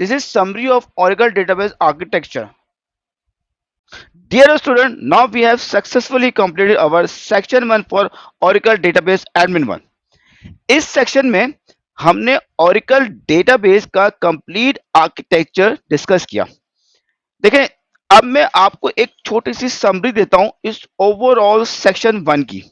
This is summary of Oracle database architecture. Dear student, now we have successfully completed our section 1 for Oracle database admin 1. इस section में हमने Oracle database का complete architecture discuss किया. देखें, अब मैं आपको एक छोटी सी समरी देता हूं इस ओवरऑल सेक्शन 1 की.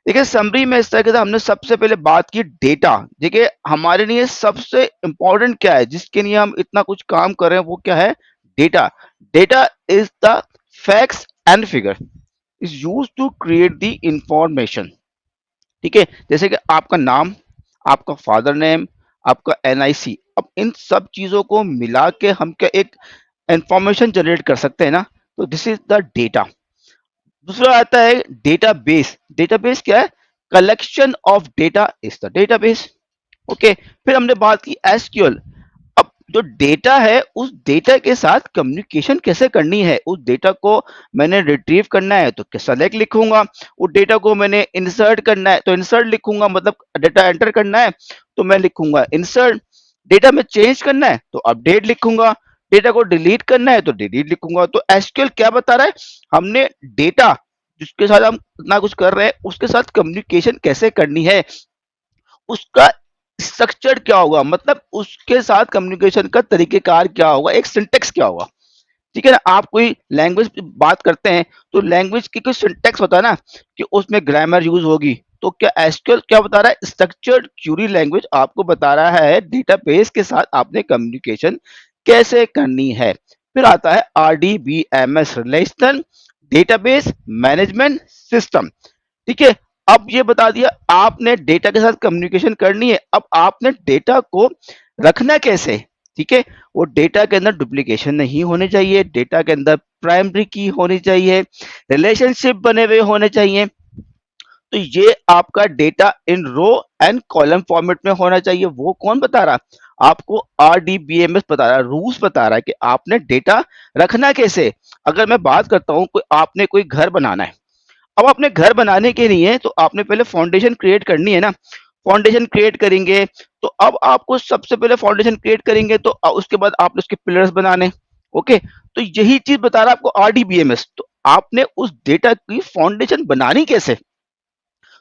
देखिए, समरी में इस तरह से हमने सबसे पहले बात की डेटा. देखिए, हमारे लिए सबसे इंपॉर्टेंट क्या है, जिसके लिए हम इतना कुछ काम कर रहे हैं, वो क्या है? Data. Data is the facts and figure is use to create the information. ठीक है, जैसे कि आपका नाम, आपका फादर नेम, आपका एनआईसी. अब इन सब चीजों को मिला के हम क्या एक इंफॉर्मेशन जनरेट कर सकते हैं ना. तो दिस इज द डेटा. दूसरा आता है डेटाबेस. डेटाबेस क्या है? Collection of data is the database. Okay, फिर हमने बात की एसक्यूएल. अब जो डेटा है, उस डेटा के साथ कम्युनिकेशन कैसे करनी है. उस डेटा को मैंने रिट्रीव करना है तो सेलेक्ट लिखूंगा. उस डेटा को मैंने इंसर्ट करना है तो इंसर्ट लिखूंगा, मतलब डेटा एंटर करना है तो मैं लिखूंगा इंसर्ट. डेटा में चेंज करना है तो अपडेट लिखूंगा. डेटा को डिलीट करना है तो डिलीट लिखूंगा. तो एसक्यूएल क्या बता रहा है? हमने डेटा जिसके साथ हम इतना कुछ कर रहे हैं उसके साथ कम्युनिकेशन कैसे करनी है, उसका स्ट्रक्चर क्या होगा, मतलब उसके साथ कम्युनिकेशन का तरीकेकार क्या होगा, एक सिंटेक्स क्या होगा. ठीक है ना. आप कोई लैंग्वेज बात करते हैं तो लैंग्वेज की कोई सिंटेक्स होता है ना, कि उसमें ग्रामर यूज होगी. तो क्या एसक्यूएल क्या बता रहा है? स्ट्रक्चर्ड क्यूरी लैंग्वेज आपको बता रहा है डेटाबेस के साथ आपने कम्युनिकेशन कैसे करनी है. फिर आता है RDBMS, relational database management system. ठीक है, अब ये बता दिया आपने डेटा के साथ कम्युनिकेशन करनी है. अब आपने डेटा को रखना कैसे. ठीक है, वो डेटा के अंदर डुप्लीकेशन नहीं होने चाहिए, डेटा के अंदर प्राइमरी की होनी चाहिए, रिलेशनशिप बने हुए होने चाहिए. तो ये आपका data in row and column format में होना चाहिए. वो कौन बता रहा? आपको आरडीबीएमएस बता रहा है, रूल्स बता रहा है कि आपने डेटा रखना कैसे. अगर मैं बात करता हूं, कोई आपने कोई घर बनाना है. अब अपने घर बनाने के लिए तो आपने पहले फाउंडेशन क्रिएट करनी है ना. फाउंडेशन क्रिएट करेंगे तो अब आपको सबसे पहले फाउंडेशन क्रिएट करेंगे तो उसके बाद आपने उसके पिलर्स बनाने. ओके, तो यही चीज बता रहा है आपको आरडीबीएमएस. तो आपने उस डेटा की फाउंडेशन बनानी कैसे.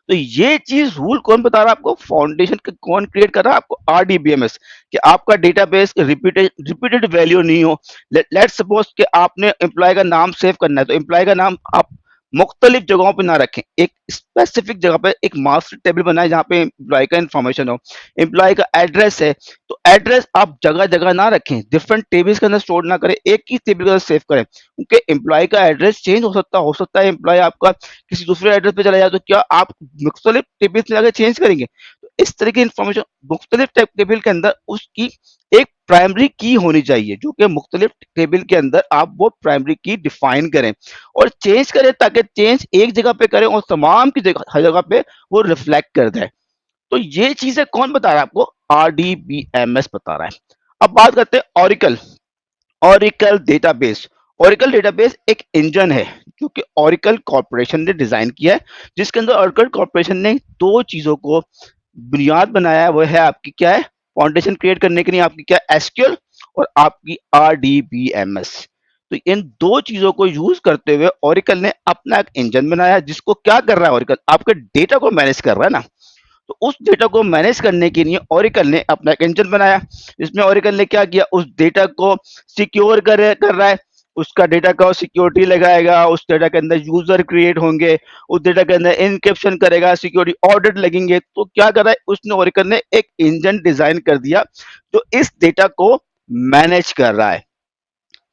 तो ये चीज रूल कौन बता रहा है आपको? फाउंडेशन कौन क्रिएट कर रहा है आपको? आरडीबीएमएस. कि आपका डेटाबेस रिपीटेड वैल्यू नहीं हो. लेट्स सपोज कि आपने एम्प्लॉय का नाम सेव करना है तो एम्प्लॉय का नाम आप मुख्तलिफ जगहों पे ना रखें, एक स्पेसिफिक जगह पे एक मास्टर टेबल बनाए जहाँ पे एम्प्लॉय का इंफॉर्मेशन हो. एम्प्लॉय का एड्रेस है तो एड्रेस आप जगह जगह ना रखें, डिफरेंट टेबल्स के अंदर स्टोर ना करें, एक ही टेबल के अंदर सेव करें. क्योंकि एम्प्लॉय का एड्रेस चेंज हो सकता है एम्प्लॉय आपका किसी दूसरे एड्रेस पे चला जाए तो क्या आप मुख्तलिफ टेबल्स में जाकर चेंज करेंगे. तो इस तरह की इंफॉर्मेशन मुख्तलिफ टेबल के अंदर उसकी एक प्राइमरी की होनी चाहिए, जो कि मुख्तलिफ टेबल के अंदर आप वो प्राइमरी की डिफाइन करें और चेंज करें, ताकि चेंज एक जगह पे करें और तमाम की जगह हर जगह पे वो रिफ्लेक्ट कर दे. तो ये चीजें कौन बता रहा है आपको? आरडीबीएमएस बता रहा है. अब बात करते हैं Oracle. Oracle database. Oracle database एक इंजन है जो कि ऑरिकल कॉर्पोरेशन ने डिजाइन किया है, जिसके अंदर ऑरिकल कॉर्पोरेशन ने दो चीजों को बुनियाद बनाया है. वो है आपकी क्या है? फाउंडेशन क्रिएट करने के लिए आपकी क्या? एसक्यूएल और आपकी आरडीबीएमएस. तो इन दो चीजों को यूज करते हुए ऑरिकल ने अपना एक इंजन बनाया, जिसको क्या कर रहा है? ऑरिकल आपके डेटा को मैनेज कर रहा है ना. तो उस डेटा को मैनेज करने के लिए ऑरिकल ने अपना एक इंजन बनाया, जिसमें ऑरिकल ने क्या किया? उस डेटा को सिक्योर कर रहा है. उसका डेटा का सिक्योरिटी लगाएगा, उस डेटा के अंदर यूजर क्रिएट होंगे, उस डेटा के अंदर इनक्रिप्शन करेगा, सिक्योरिटी ऑडिट लगेंगे. तो क्या कर रहा है? उसने ऑरिकल ने एक इंजन डिजाइन कर दिया जो इस डेटा को मैनेज कर रहा है.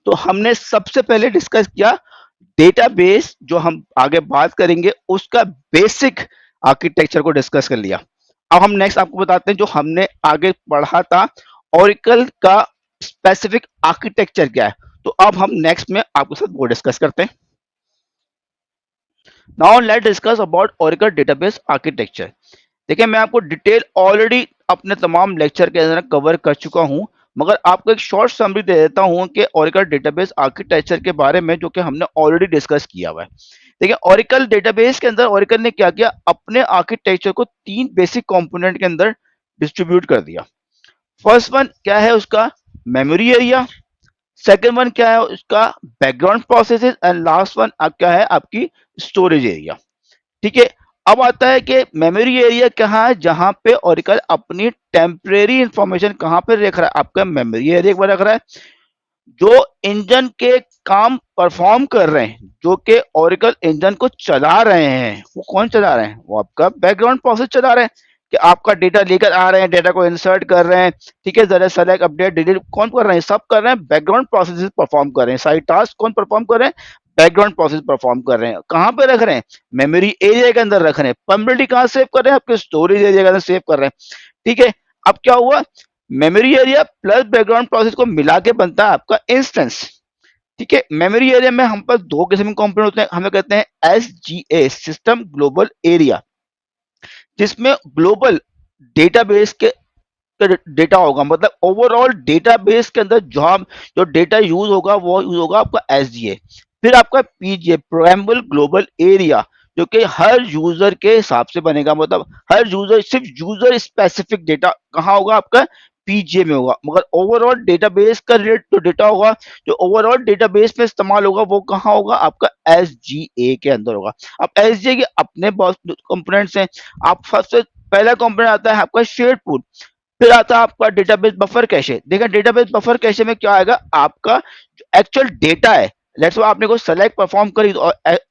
तो हमने सबसे पहले डिस्कस किया डेटाबेस, जो हम आगे बात करेंगे उसका बेसिक आर्किटेक्चर को डिस्कस कर लिया. अब हम नेक्स्ट आपको बताते हैं जो हमने आगे पढ़ा था, ओरेकल का स्पेसिफिक आर्किटेक्चर क्या है. तो अब हम नेक्स्ट में आपके साथ वो डिस्कस करते हैं. Now let discuss about Oracle database architecture. देखिए, मैं आपको डिटेल ऑलरेडी अपने तमाम लेक्चर के अंदर कवर कर चुका हूं, मगर आपको एक शॉर्ट समरी दे देता हूं कि ओरेकल डेटाबेस आर्किटेक्चर के बारे में, जो कि हमने ऑलरेडी डिस्कस किया हुआ है. देखिए, ओरेकल डेटाबेस के अंदर ओरेकल ने क्या किया? अपने आर्किटेक्चर को तीन बेसिक कंपोनेंट के अंदर डिस्ट्रीब्यूट कर दिया. फर्स्ट वन क्या है उसका? मेमोरी एरिया, सेकंड वन क्या है उसका background processes, and last one अब क्या है आपकी स्टोरेज एरिया। ठीक है, अब आता है कि मेमोरी एरिया कहाँ है, जहां पे ओरेकल अपनी टेम्परेरी इंफॉर्मेशन कहां पे रख रहा है, आपका मेमोरी एरिया पर रख रहा है। जो इंजन के काम परफॉर्म कर रहे हैं, जो कि ओरेकल इंजन को चला रहे हैं, वो कौन चला रहे हैं, वो आपका बैकग्राउंड प्रोसेस चला रहे हैं, कि आपका डेटा लेकर आ रहे हैं, डेटा को इंसर्ट कर रहे हैं। ठीक है, जरा सेलेक्ट अपडेट डिलीट कौन कर रहे हैं, सब कर रहे हैं, बैकग्राउंड प्रोसेस परफॉर्म कर रहे हैं, सारी टास्क कौन परफॉर्म कर रहे हैं, बैकग्राउंड प्रोसेस परफॉर्म कर रहे हैं। कहां पे रख रहे हैं, मेमोरी एरिया के अंदर रख रहे हैं। परमिटिविटी कहां सेव कर रहे हैं, आपके स्टोरेज एरिया के अंदर सेव कर रहे हैं। ठीक है, अब क्या हुआ, memory area plus background process को मिला के बनता है आपका इंस्टेंस। ठीक है, मेमोरी एरिया में हम पास दो किस्म के कंपोनेंट होते हैं, हमें कहते हैं एसजीए, सिस्टम ग्लोबल एरिया, जिसमें ग्लोबल डेटाबेस के डेटा होगा, मतलब ओवरऑल डेटाबेस के अंदर जो डेटा यूज होगा वो यूज होगा आपका एसजीए। फिर आपका पीजीए, प्रोग्रामेबल ग्लोबल एरिया, जो कि हर यूजर के हिसाब से बनेगा, मतलब हर यूजर, सिर्फ यूजर स्पेसिफिक डेटा कहाँ होगा आपका पीजीए में होगा, मगर ओवरऑल डेटाबेस का रेट जो डेटा होगा, जो ओवरऑल डेटाबेस में इस्तेमाल होगा, वो कहाँ होगा आपका एसजीए के अंदर होगा। अब एसजीए के अपने बहुत कंपोनेंट्स हैं। आप सबसे पहला कंपोनेंट आता है आपका शेयर्ड पूल, फिर आता है आपका डेटाबेस बफर कैशे। देखा डेटाबेस बफर कैशे में क्या आएगा, आपका एक्चुअल डेटा है, लेट्स से आपने को सेलेक्ट परफॉर्म करी,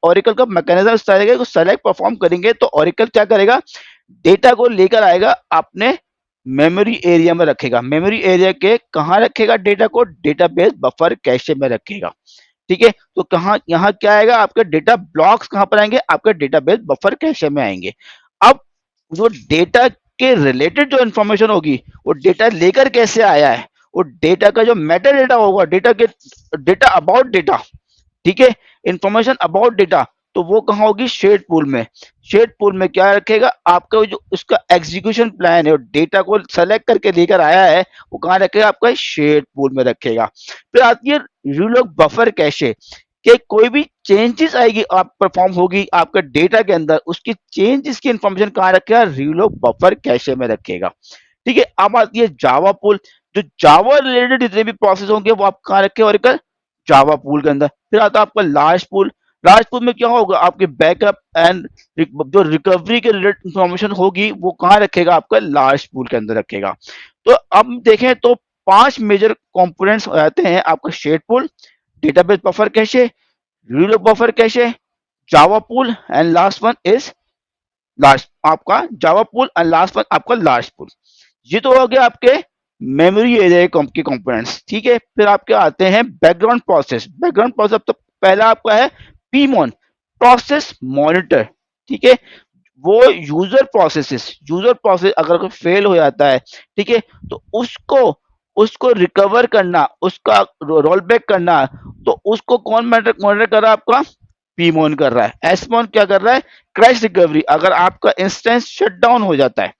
ओरेकल का मैकेनिज्म इस तरह का, सेलेक्ट परफॉर्म करेंगे तो ओरेकल क्या करेगा, डेटा को लेकर आएगा, अपने मेमोरी एरिया में रखेगा। मेमोरी एरिया के कहाँ रखेगा डेटा को, डेटाबेस बफर कैशे में रखेगा। ठीक है, तो कहाँ यहाँ क्या आएगा, आपके डेटा ब्लॉक्स कहाँ पर आएंगे, आपके डेटाबेस बफर कैशे में आएंगे। अब जो डेटा के रिलेटेड जो इंफॉर्मेशन होगी, वो डेटा लेकर कैसे आया है, वो डेटा का जो मेटा डेटा होगा, डेटा अबाउट डेटा, ठीक है, इंफॉर्मेशन अबाउट डेटा, तो वो कहाँ होगी, शेड पूल में। शेड पूल में क्या रखेगा, आपका जो उसका एग्जीक्यूशन प्लान है, डेटा को सेलेक्ट करके लेकर आया है, वो कहाँ रखेगा, आपका शेड पूल में रखेगा। फिर आती है रीलोक बफर कैशे, कि कोई भी चेंजेस आएगी, आप परफॉर्म होगी आपका डेटा के अंदर, उसकी चेंजेस की इंफॉर्मेशन कहाँ रखेगा, रीलोक बफर कैशे में रखेगा। ठीक है, अब आती है जावा पूल, जो जावा रिलेटेड जितने भी प्रोसेस होंगे वो आप कहाँ रखे, और जावा पूल के अंदर। फिर आता है आपका लार्ज पूल, लार्ज पूल में क्या होगा, आपके बैकअप एंड जो रिकवरी के रिलेटेड इंफॉर्मेशन होगी, वो कहाँ रखेगा, आपका लार्ज पूल के अंदर रखेगा। तो अब देखें तो 5 मेजर कंपोनेंट्स हो जाते हैं आपका shared pool, database buffer cache, redo log buffer cache, Java pool, and last one is large, आपका Java pool, and last one आपका लार्ज पूल। ये तो हो गया आपके मेमोरी एरिया के कंपोनेंट्स। ठीक है, फिर आपके आते हैं बैकग्राउंड प्रोसेस। बैकग्राउंड प्रोसेस तो पहला आपका है पीमोन, प्रोसेस मॉनिटर। ठीक है, वो यूजर प्रोसेस अगर कोई फेल हो जाता है, ठीक है, तो उसको उसको रिकवर करना, उसका रोल बैक करना, तो उसको कौन मॉनिटर कर रहा है, आपका पीमोन कर रहा है। एसमोन क्या कर रहा है, क्रैश रिकवरी, अगर आपका इंस्टेंस शट डाउन हो जाता है,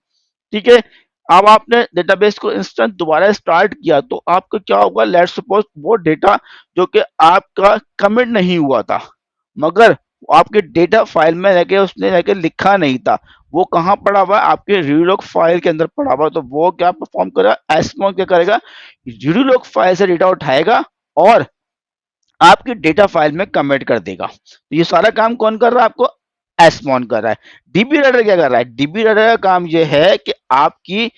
ठीक है, अब आपने डेटाबेस को इंस्टेंट दोबारा स्टार्ट किया, तो आपका क्या होगा, लेट्स सपोज वो डेटा जो कि आपका कमिट नहीं हुआ था, मगर आपके डेटा फाइल में रह के उसने रह के लिखा नहीं था, वो कहाँ पड़ा हुआ है, आपके रीडलॉग फाइल के अंदर पड़ा हुआ, तो वो क्या परफॉर्म करेगा, एसमॉन क्या करेगा, रीडलॉग फाइल से डेटा उठाएगा और आपकी डेटा फाइल में कमिट कर देगा। तो ये सारा काम कौन कर रहा है, आपको एसमॉन कर रहा है। डीबी राइडर क्या कर रहा है, डीबी राइडर का काम ये है कि आपकी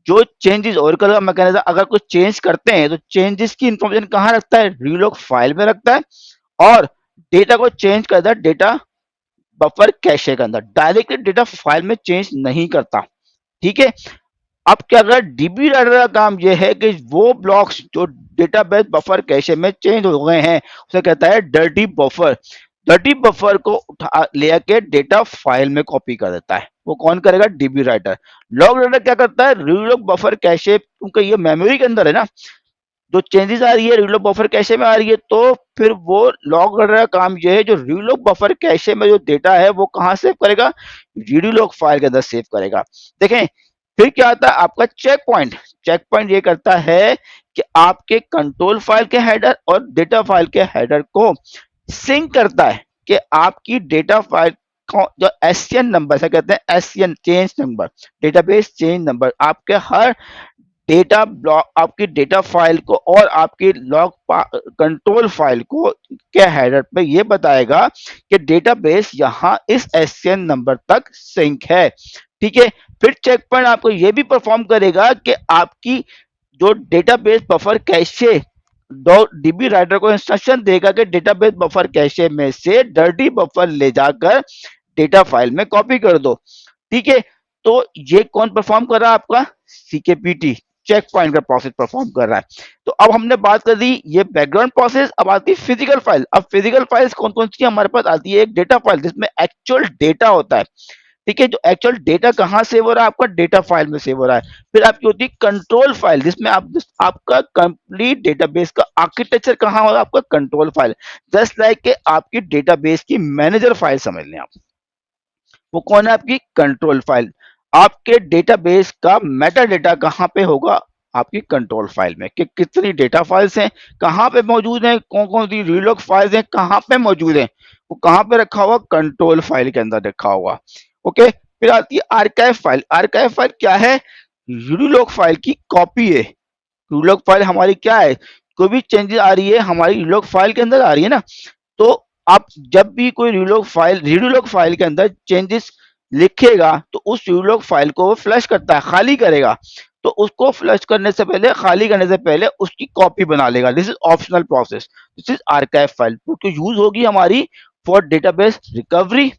जो चेंजेस, ओरेकल का मैकेनिज्म अगर कुछ चेंज करते हैं, तो चेंजेस की इंफॉर्मेशन कहाँ रखता है, रीलॉग फाइल में रखता है, और डेटा को चेंज करता है डेटा बफर कैशे के अंदर, डायरेक्टली डेटा फाइल में चेंज नहीं करता। ठीक है, अब क्या कर डीबी राइडर का काम यह है कि वो ब्लॉक्स जो डेटाबेस बफर कैशे में चेंज हो गए हैं, उसे कहता है डर्टी बफर। डर्टी बफर को उठा लेके डेटा फाइल में कॉपी कर देता है, वो कौन करेगा, डीबी राइडर। लॉग राइडर क्या करता है, रीलॉग बफर कैशे, क्योंकि ये मेमोरी के अंदर है ना, जो चेंजेस आ रही है रीलॉग बफर कैशे में आ रही है, तो फिर वो लॉग राइडर का काम ये है, जो रीलॉग बफर कैशे में जो डेटा है वो कहाँ सेव करेगा, रीडलॉग फाइल के अंदर सेव करेगा। देखें, फिर क्या आता है आपका चेक पॉइंट। चेक पॉइंट ये करता है कि आपके कंट्रोल फाइल के हेडर और डेटा फाइल के हेडर को सिंक करता है, कि आपकी डेटा फाइल को जो एससीएन नंबर से कहते हैं, SCN change number, database change number, आपके हर डेटा ब्लॉक आपकी डेटा फाइल को और आपकी लॉग कंट्रोल फाइल को के हेडर पे ये बताएगा कि डेटाबेस यहाँ इस एससीएन नंबर तक सिंक है। ठीक है, फिर चेक पॉइंट आपको ये भी परफॉर्म करेगा कि आपकी जो database buffer cache dB writer को इंस्ट्रक्शन देगा कि डेटाबेस बफर कैशे में से डर्टी बफर ले जाकर डेटा फाइल में कॉपी कर दो। ठीक है, तो ये कौन परफॉर्म कर रहा है? आपका सीकेपीटी चेक पॉइंट का प्रोसेस परफॉर्म कर रहा है। तो अब हमने बात कर दी ये बैकग्राउंड प्रोसेस। अब आती है फिजिकल फाइल। अब फिजिकल फाइल्स कौन कौन सी हमारे पास आती है? एक डेटा फाइल जिसमें एक्चुअल डेटा होता है। ठीक है, जो एक्चुअल डेटा कहाँ सेव हो रहा है? आपका डेटा फाइल में सेव हो रहा है। फिर आपकी होती है कंट्रोल फाइल जिसमें आपका कंप्लीट डेटाबेस का आर्किटेक्चर कहाँ हो रहा है? आपका कंट्रोल फाइल। जस्ट लाइक के आपकी डेटाबेस की मैनेजर फाइल समझ लें आप, वो कौन है? आपकी कंट्रोल फाइल। आपके डेटाबेस का मेटा डेटा कहाँ पे होगा? आपकी कंट्रोल फाइल में, कि कितनी डेटा फाइल्स हैं, कहाँ पे मौजूद हैं, कौन कौन सी रीलॉग फाइल्स हैं, कहाँ पे मौजूद हैं, वो कहाँ पे रखा हुआ? कंट्रोल फाइल के अंदर रखा हुआ। ओके, फिर आती है आर्काइव फाइल। आर्काइव फाइल क्या है? रीलॉग फाइल की कॉपी है। रीलॉग फाइल हमारी क्या है? कोई भी चेंजेस आ रही है हमारी रीलॉग फाइल के अंदर आ रही है ना, तो आप जब भी कोई रीडोलॉग फाइल के अंदर चेंजेस लिखेगा तो उस रीडोलॉग फाइल को वो फ्लश करता है, खाली करेगा। तो उसको फ्लश करने से पहले, खाली करने से पहले उसकी कॉपी बना लेगा। This is optional process, this is archive file, क्योंकि यूज होगी हमारी for database recovery,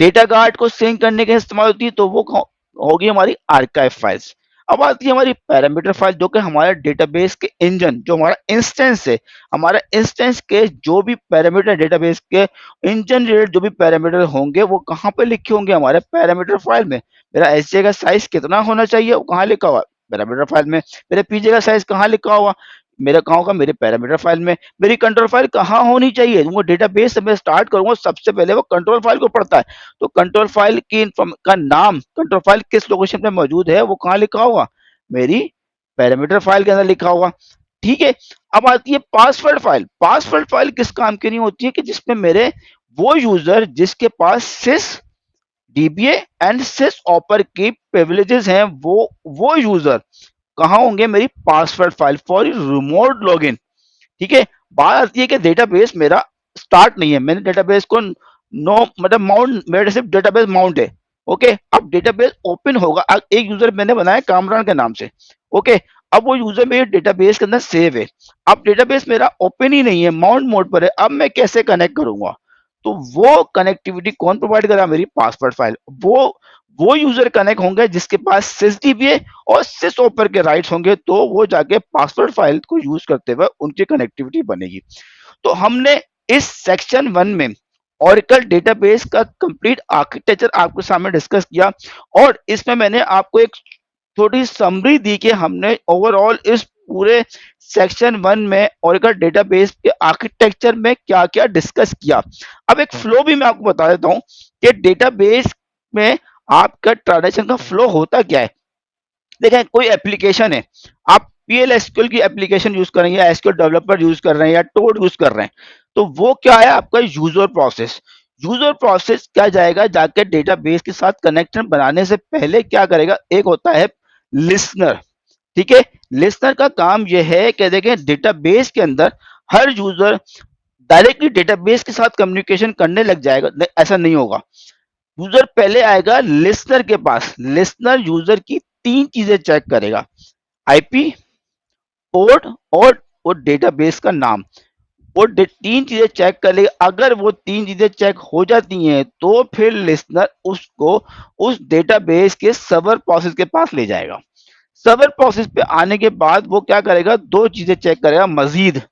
data guard को सिंक करने के इस्तेमाल होती है, तो वो होगी हमारी आर्काइव फाइल्स। अब आती है हमारी पैरामीटर फाइल, जो कि हमारा डेटाबेस के इंजन, जो हमारा इंस्टेंस है, हमारा इंस्टेंस के जो भी पैरामीटर, डेटाबेस के इंजन रिलेटेड जो भी पैरामीटर होंगे वो कहाँ पे लिखे होंगे? हमारे पैरामीटर फाइल में। मेरा एसजे का साइज कितना होना चाहिए, वो कहाँ लिखा हुआ? पैरामीटर फाइल में। मेरे पीजे का साइज कहाँ लिखा हुआ? मेरा कहाँ होगा? मेरे पैरामीटर फाइल में। मेरी कंट्रोल फाइल कहाँ होनी चाहिए? वो डेटाबेस से मैं स्टार्ट करूंगा, सबसे पहले वो कंट्रोल फाइल को पढ़ता है। तो कंट्रोल फाइल की का नाम, कंट्रोल फाइल किस लोकेशन पे मौजूद है, वो कहाँ लिखा होगा? मेरी पैरामीटर फाइल के अंदर लिखा होगा। ठीक है, अब आती है पासवर्ड फाइल। पासवर्ड फाइल किस काम की नहीं होती है? कि जिसमें मेरे वो यूजर जिसके पास सिस डीबीए एंड सिस ऑपर की प्रिविलेजेस हैं, वो यूजर कहाँ होंगे? मेरी password file for remote login. ठीक है, बात आती है कि डेटाबेस मेरा स्टार्ट नहीं है, मैंने डेटाबेस को नो मतलब माउंट, मेरे सिर्फ डेटाबेस माउंट है। ओके, अब डेटाबेस ओपन होगा। अब एक यूजर मैंने बनाया कामरान के नाम से। ओके, अब वो यूजर मेरे डेटाबेस के अंदर सेव है। अब डेटाबेस मेरा ओपन ही नहीं है, माउंट मोड पर है। अब मैं कैसे कनेक्ट करूंगा? तो वो कनेक्टिविटी कौन प्रोवाइड करा? मेरी पासवर्ड फाइल। वो यूजर कनेक्ट होंगे जिसके पास सिसडीबीए और सिस ओपर के राइट्स होंगे, तो वो जाके पासवर्ड फाइल को यूज करते हुए उनकी कनेक्टिविटी बनेगी। तो हमने इस सेक्शन 1 में ऑरेकल डेटाबेस का कंप्लीट आर्किटेक्चर आपके सामने डिस्कस किया, और इसमें मैंने आपको एक थोड़ी समरी दी कि हमने ओवरऑल इस पूरे सेक्शन 1 में ऑरेकल डेटाबेस के आर्किटेक्चर में क्या क्या डिस्कस किया। अब एक फ्लो भी मैं आपको बता देता हूं कि डेटाबेस में आपका ट्रांजेक्शन का फ्लो होता क्या है। देखें, कोई एप्लीकेशन है, आप पीएल एसक्यूएल की एप्लीकेशन यूज कर रहे हैं, या एसक्यूएल डेवलपर यूज कर रहे हैं, या टोड यूज कर रहे हैं, तो वो क्या है? आपका यूजर प्रोसेस। यूजर प्रोसेस क्या जाएगा, जाके डेटाबेस के साथ कनेक्शन बनाने से पहले क्या करेगा? एक होता है लिसनर। ठीक है, लिसनर का काम यह है कि देखें, डेटाबेस के अंदर हर यूजर डायरेक्टली डेटाबेस के साथ कम्युनिकेशन करने लग जाएगा, ऐसा नहीं होगा। यूजर पहले आएगा लिसनर के पास। लिसनर यूजर की तीन चीजें चेक करेगा: आईपी, पोर्ट और वो डेटाबेस का नाम। वो तीन चीजें चेक कर लेगा। अगर वो तीन चीजें चेक हो जाती हैं तो फिर लिसनर उसको उस डेटाबेस के सर्वर प्रोसेस के पास ले जाएगा। सर्वर प्रोसेस पे आने के बाद वो क्या करेगा? दो चीजें चेक करेगा मजीद: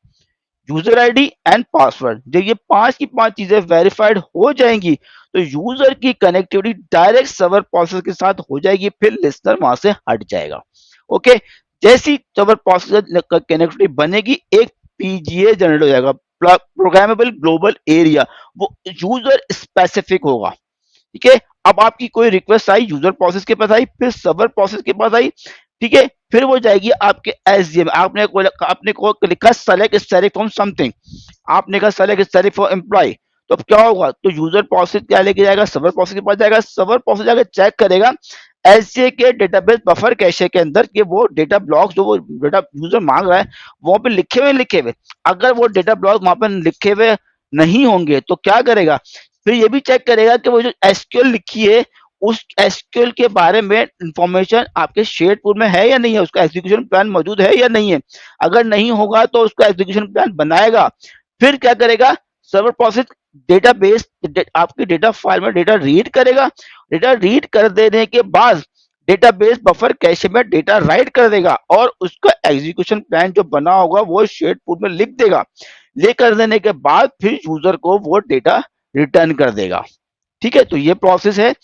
यूजर आईडी एंड पासवर्ड। जब ये पांच की पांच चीजें वेरीफाइड हो जाएंगी तो यूजर की कनेक्टिविटी डायरेक्ट सर्वर प्रोसेस के साथ हो जाएगी, फिर लिसनर वहां से हट जाएगा। ओके, जैसी सर्वर प्रोसेस कनेक्टिविटी बनेगी, एक पीजीए जनरेट हो जाएगा, प्रोग्रामेबल ग्लोबल एरिया। वो यूजर स्पेसिफिक होगा। ठीक है, अब आपकी कोई रिक्वेस्ट आई, यूजर प्रोसेस के पास आई, फिर सर्वर प्रोसेस के पास आई। ठीक है, फिर वो जाएगी आपके एसडीएम। आपने को लिखा सेलेक्ट स्टैटिक फ्रॉम समथिंग, आपने कहा सेलेक्ट स्टैटिक फॉर एम्प्लॉय, तो अब क्या होगा? तो यूजर प्रोसेस क्या लेके जाएगा? सर्वर प्रोसेस के पास जाएगा। सर्वर प्रोसेस जाकर चेक करेगा एसजे के डेटाबेस बफर कैशे के अंदर कि वो डेटा ब्लॉक्स जो वो डेटा यूजर मांग रहा है वहां पे लिखे हुए, अगर वो डेटा ब्लॉक वहां पे लिखे हुए नहीं होंगे तो क्या करेगा, फिर ये भी चेक करेगा कि वो जो एसक्यूएल लिखी है उस एसक्यूएल के बारे में इंफॉर्मेशन आपके शेयर्ड पूल में है या नहीं है, उसका एग्जीक्यूशन प्लान मौजूद है या नहीं है। अगर नहीं होगा तो उसका एग्जीक्यूशन प्लान बनाएगा। फिर क्या करेगा, सर्वर प्रोसेस डेटाबेस आपकी डेटा फाइल में डेटा रीड करेगा। डेटा रीड कर देने के बाद डेटाबेस बफर कैशे में डेटा राइट कर देगा और उसका एग्जीक्यूशन प्लान जो बना होगा वो शेयर्ड पूल में लिख देगा। लिख कर देने के बाद फिर यूजर को वो डेटा रिटर्न कर देगा। ठीक है, तो ये प्रोसेस है।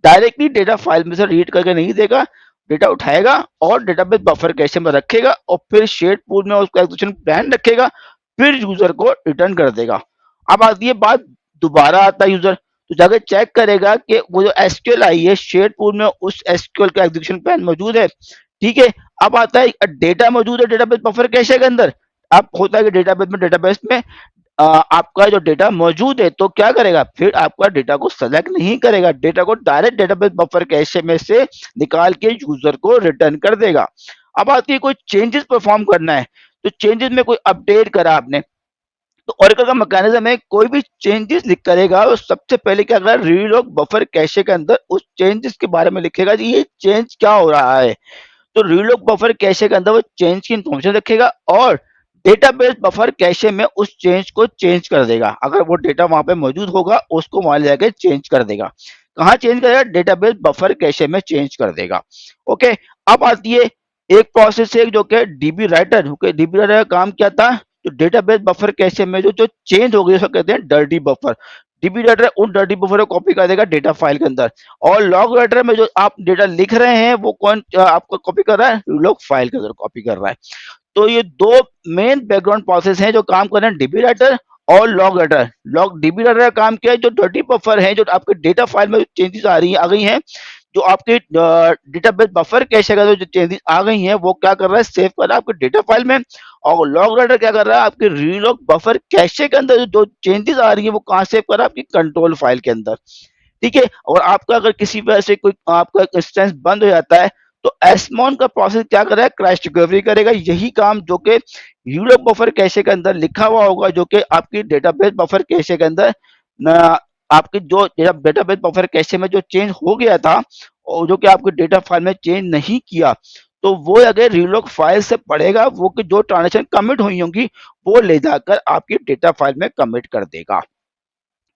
डायरेक्टली डेटा फाइल में से रीड करके नहीं देगा, डेटा उठाएगा और डेटाबेस बफर कैशे में रखेगा और फिर शेयर्ड पूल में उसका एग्जीक्यूशन प्लान रखेगा, फिर यूजर को रिटर्न कर देगा। अब आती है बात, दोबारा आता है यूजर तो जाकर चेक करेगा कि वो जो एसक्यूएल आई है शेयर्ड पूल में उस एसक्यूएल का एग्जीक्यूशन प्लान मौजूद है। ठीक है, अब आता है डेटा मौजूद है डेटाबेस बफर कैशे के अंदर। अब होता है कि डेटाबेस में आपका जो डेटा मौजूद है तो क्या करेगा, फिर आपका डेटा को सेलेक्ट नहीं करेगा, डेटा को डायरेक्ट डेटाबेस बफर कैशे में से निकाल के यूजर को रिटर्न कर देगा। अब आती है कोई चेंजेस परफॉर्म करना है, तो चेंजेस में कोई अपडेट करा आपने, तो ओरेकल का मैकेनिज्म है कोई भी चेंजेस लिख करेगा तो सबसे पहले क्या करेगा, रीलॉग बफर कैशे के अंदर उस चेंजेस के बारे में लिखेगा कि ये चेंज क्या हो रहा है। तो रीलॉग बफर कैशे के अंदर वो चेंज की इंफॉर्मेशन रखेगा और डेटाबेस बफर कैशे में उस चेंज को चेंज कर देगा। अगर वो डेटा वहां पे मौजूद होगा उसको वहां ले जाके चेंज कर देगा। कहाँ चेंज करेगा, डेटाबेस बफर कैशे में चेंज कर देगा। ओके, अब आती है एक प्रोसेस है जो कि dB writer. Okay, dB writer का काम क्या था, तो डेटाबेस बफर कैशे में जो जो चेंज हो गई उसको कहते हैं डर्टी बफर। डीबी राइटर उन डर्टी बफर को कॉपी कर देगा डेटा फाइल के अंदर, और लॉग राइटर में जो आप डेटा लिख रहे हैं वो कौन आपको कॉपी कर रहा है, लॉग फाइल के अंदर कॉपी कर रहा है। तो ये दो मेन बैकग्राउंड प्रोसेस हैं जो काम कर रहे हैं डीबी राइटर और log writer. Log dB writer का काम क्या है, जो डर्टी बफर है जो आपके डेटा फाइल में चेंजेस आ गई हैं, जो आपके डेटाबेस बफर कैशे का जो चेंजेस आ गई हैं वो क्या कर रहा है, सेव कर रहा है आपके डेटा फाइल में। और लॉग राइटर क्या कर रहा है, आपके रीलॉग बफर कैशे के अंदर जो चेंजेस आ रही है वो कहाँ सेव कर रहा है, आपकी कंट्रोल फाइल के अंदर। ठीक है, और आपका अगर किसी वजह से कोई आपका इंस्टेंस बंद हो जाता है तो एसमॉन का प्रोसेस क्या कर रहा है, क्रैश रिकवरी करेगा। यही काम जो कि यूलॉग बफर कैशे के अंदर लिखा हुआ होगा, जो कि आपकी डेटाबेस बफर कैशे के अंदर न, आपकी जो डेटाबेस बफर कैशे में जो चेंज हो गया था और जो कि आपके डेटा फाइल में चेंज नहीं किया, तो वो अगर रीलॉग फाइल से पढ़ेगा, वो कि जो ट्रांजेक्शन कमिट हुई होंगी वो ले जाकर आपकी डेटा फाइल में कमिट कर देगा।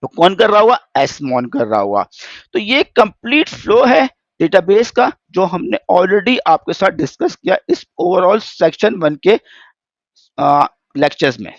तो कौन कर रहा हुआ, एसमॉन कर रहा हुआ। तो ये कंप्लीट फ्लो है डेटाबेस का जो हमने ऑलरेडी आपके साथ डिस्कस किया इस ओवरऑल सेक्शन 1 के लेक्चर्स में।